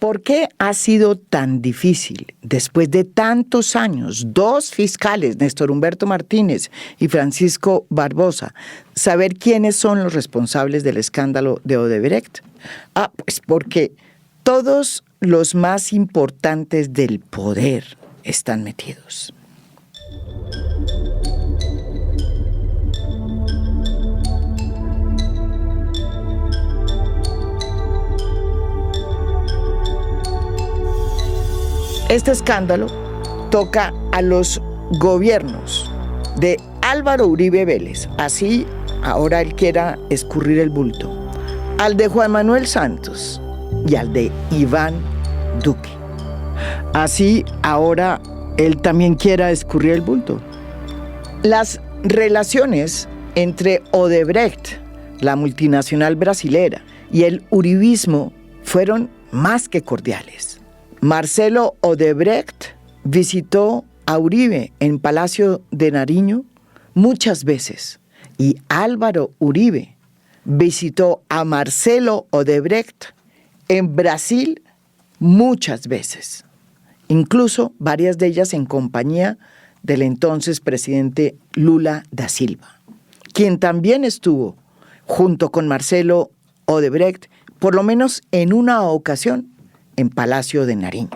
¿Por qué ha sido tan difícil, después de tantos años, 2 fiscales, Néstor Humberto Martínez y Francisco Barbosa, saber quiénes son los responsables del escándalo de Odebrecht? Pues porque todos los más importantes del poder están metidos. Este escándalo toca a los gobiernos de Álvaro Uribe Vélez, así ahora él quiera escurrir el bulto, al de Juan Manuel Santos y al de Iván Duque. Así ahora él también quiera escurrir el bulto. Las relaciones entre Odebrecht, la multinacional brasilera, y el uribismo fueron más que cordiales. Marcelo Odebrecht visitó a Uribe en Palacio de Nariño muchas veces y Álvaro Uribe visitó a Marcelo Odebrecht en Brasil muchas veces, incluso varias de ellas en compañía del entonces presidente Lula da Silva, quien también estuvo junto con Marcelo Odebrecht por lo menos en una ocasión en Palacio de Nariño.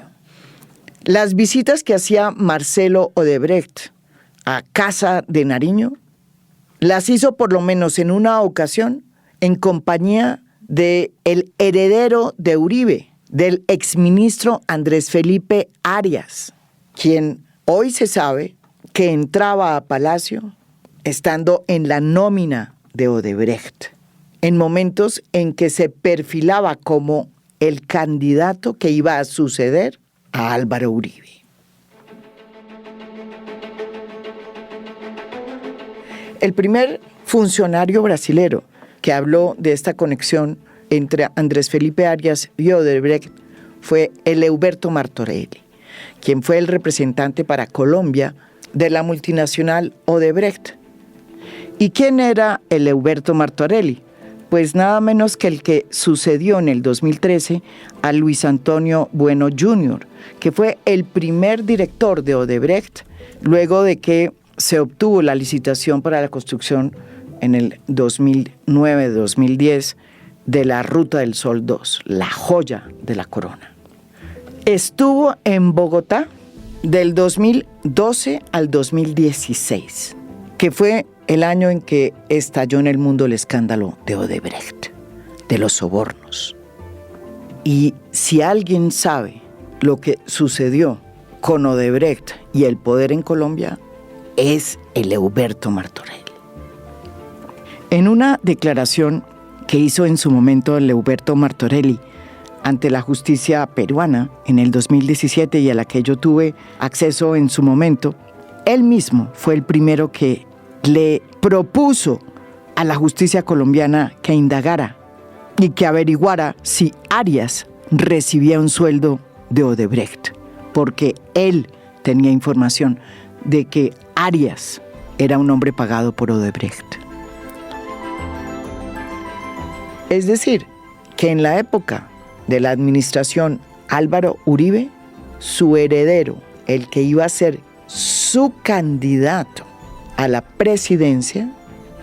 Las visitas que hacía Marcelo Odebrecht a Casa de Nariño las hizo por lo menos en una ocasión en compañía del heredero de Uribe, del exministro Andrés Felipe Arias, quien hoy se sabe que entraba a Palacio estando en la nómina de Odebrecht, en momentos en que se perfilaba como el candidato que iba a suceder a Álvaro Uribe. El primer funcionario brasilero que habló de esta conexión entre Andrés Felipe Arias y Odebrecht fue Eleuberto Martorelli, quien fue el representante para Colombia de la multinacional Odebrecht. ¿Y quién era Eleuberto Martorelli? Pues nada menos que el que sucedió en el 2013 a Luis Antonio Bueno Jr., que fue el primer director de Odebrecht luego de que se obtuvo la licitación para la construcción en el 2009-2010 de la Ruta del Sol 2, la joya de la corona. Estuvo en Bogotá del 2012 al 2016, que fue el año en que estalló en el mundo el escándalo de Odebrecht, de los sobornos. Y si alguien sabe lo que sucedió con Odebrecht y el poder en Colombia, es Eleuberto Martorelli. En una declaración que hizo en su momento Eleuberto Martorelli ante la justicia peruana en el 2017 y a la que yo tuve acceso en su momento, él mismo fue el primero que le propuso a la justicia colombiana que indagara y que averiguara si Arias recibía un sueldo de Odebrecht, porque él tenía información de que Arias era un hombre pagado por Odebrecht. Es decir, que en la época de la administración Álvaro Uribe, su heredero, el que iba a ser su candidato a la presidencia,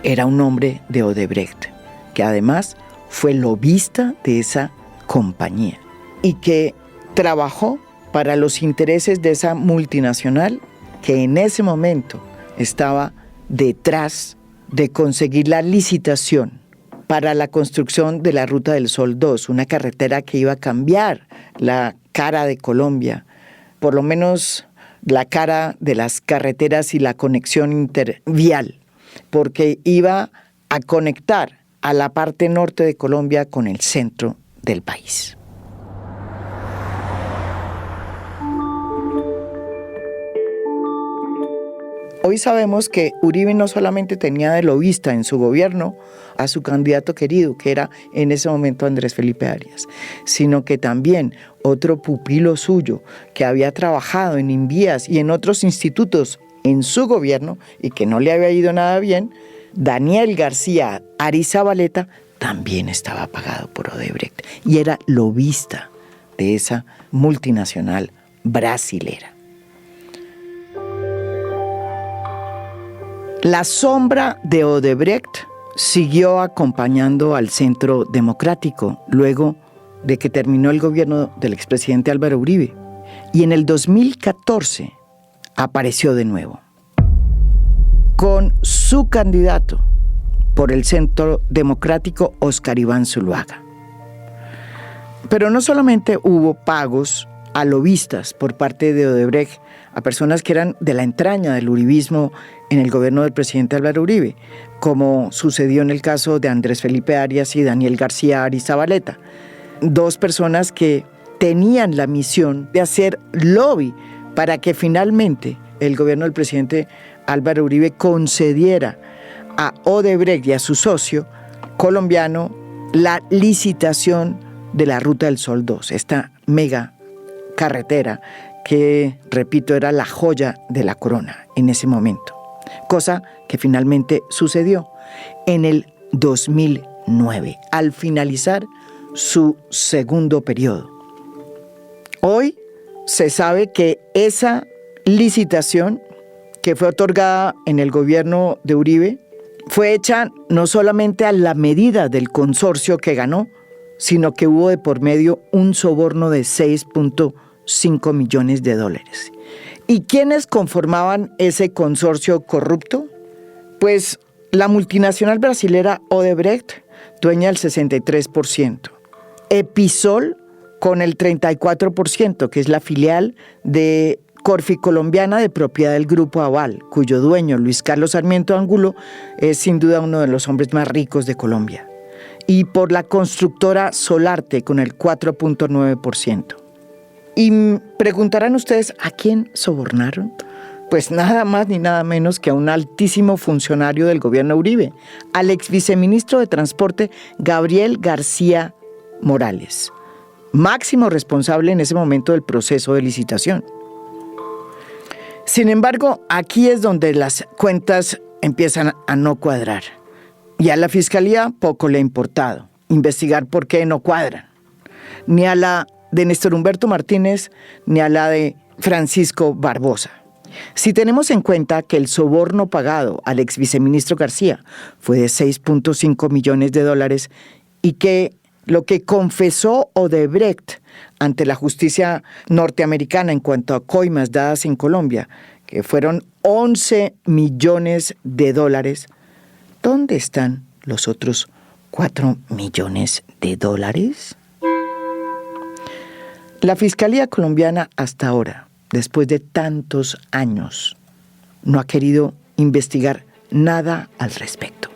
era un hombre de Odebrecht, que además fue lobista de esa compañía y que trabajó para los intereses de esa multinacional que en ese momento estaba detrás de conseguir la licitación para la construcción de la Ruta del Sol 2, una carretera que iba a cambiar la cara de Colombia, por lo menos la cara de las carreteras y la conexión intervial, porque iba a conectar a la parte norte de Colombia con el centro del país. Hoy sabemos que Uribe no solamente tenía de lobista en su gobierno a su candidato querido, que era en ese momento Andrés Felipe Arias, sino que también otro pupilo suyo que había trabajado en Invías y en otros institutos en su gobierno y que no le había ido nada bien, Daniel García Arizabaleta, también estaba pagado por Odebrecht y era lobista de esa multinacional brasilera. La sombra de Odebrecht siguió acompañando al Centro Democrático luego de que terminó el gobierno del expresidente Álvaro Uribe, y en el 2014 apareció de nuevo con su candidato por el Centro Democrático, Óscar Iván Zuluaga. Pero no solamente hubo pagos a lobistas por parte de Odebrecht a personas que eran de la entraña del uribismo en el gobierno del presidente Álvaro Uribe, como sucedió en el caso de Andrés Felipe Arias y Daniel García Arizabaleta, dos personas que tenían la misión de hacer lobby para que finalmente el gobierno del presidente Álvaro Uribe concediera a Odebrecht y a su socio colombiano la licitación de la Ruta del Sol 2, esta mega carretera que, repito, era la joya de la corona en ese momento, cosa que finalmente sucedió en el 2009, al finalizar su segundo periodo. Hoy se sabe que esa licitación que fue otorgada en el gobierno de Uribe fue hecha no solamente a la medida del consorcio que ganó, sino que hubo de por medio un soborno de $6.5 millones. ¿Y quiénes conformaban ese consorcio corrupto? Pues la multinacional brasilera Odebrecht, dueña del 63%, Episol con el 34%, que es la filial de Corfi Colombiana de propiedad del Grupo Aval, cuyo dueño, Luis Carlos Sarmiento Angulo, es sin duda uno de los hombres más ricos de Colombia, y por la constructora Solarte con el 4.9%. Y preguntarán ustedes, ¿a quién sobornaron? Pues nada más ni nada menos que a un altísimo funcionario del gobierno Uribe, al ex viceministro de Transporte Gabriel García Morales, máximo responsable en ese momento del proceso de licitación. Sin embargo, aquí es donde las cuentas empiezan a no cuadrar. Y a la Fiscalía poco le ha importado investigar por qué no cuadran. Ni a la de Néstor Humberto Martínez, ni a la de Francisco Barbosa. Si tenemos en cuenta que el soborno pagado al ex viceministro García fue de $6.5 millones y que lo que confesó Odebrecht ante la justicia norteamericana en cuanto a coimas dadas en Colombia, que fueron $11 millones, ¿dónde están los otros $4 millones? La Fiscalía colombiana hasta ahora, después de tantos años, no ha querido investigar nada al respecto.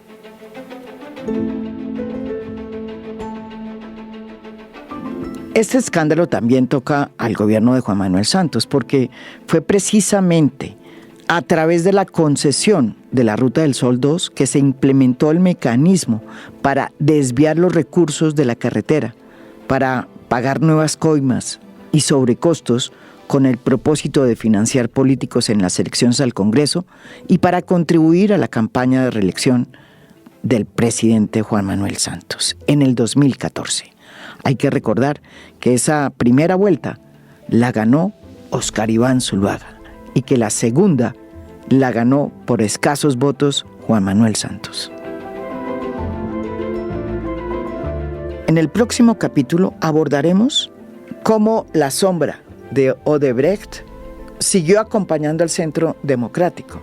Este escándalo también toca al gobierno de Juan Manuel Santos, porque fue precisamente a través de la concesión de la Ruta del Sol 2 que se implementó el mecanismo para desviar los recursos de la carretera, para pagar nuevas coimas y sobrecostos con el propósito de financiar políticos en las elecciones al Congreso y para contribuir a la campaña de reelección del presidente Juan Manuel Santos en el 2014. Hay que recordar que esa primera vuelta la ganó Óscar Iván Zuluaga y que la segunda la ganó por escasos votos Juan Manuel Santos. En el próximo capítulo abordaremos cómo la sombra de Odebrecht siguió acompañando al Centro Democrático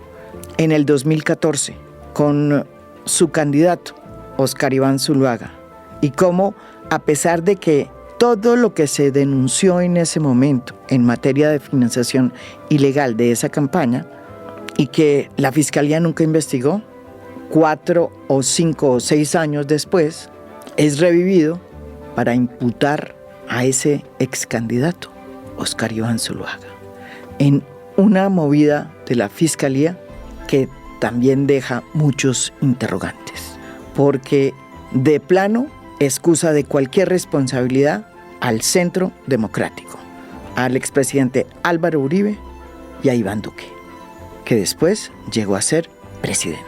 en el 2014 con su candidato Óscar Iván Zuluaga y cómo, a pesar de que todo lo que se denunció en ese momento en materia de financiación ilegal de esa campaña y que la Fiscalía nunca investigó, 4 o 5 o 6 años después, es revivido para imputar a ese ex candidato, Óscar Iván Zuluaga, en una movida de la Fiscalía que también deja muchos interrogantes, porque de plano excusa de cualquier responsabilidad al Centro Democrático, al expresidente Álvaro Uribe y a Iván Duque, que después llegó a ser presidente.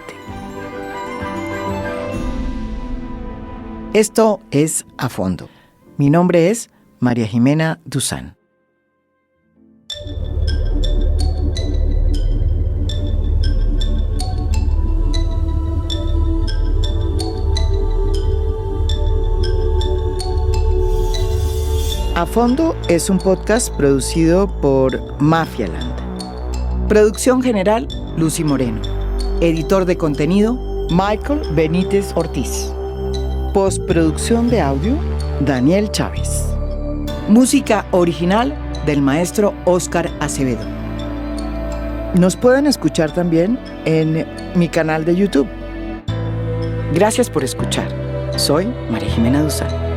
Esto es A Fondo. Mi nombre es María Jimena Duzán. A Fondo es un podcast producido por Mafialand. Producción general, Lucy Moreno. Editor de contenido, Michael Benítez Ortiz. Postproducción de audio, Daniel Chávez. Música original del maestro Óscar Acevedo. Nos pueden escuchar también en mi canal de YouTube. Gracias por escuchar. Soy María Jimena Duzán.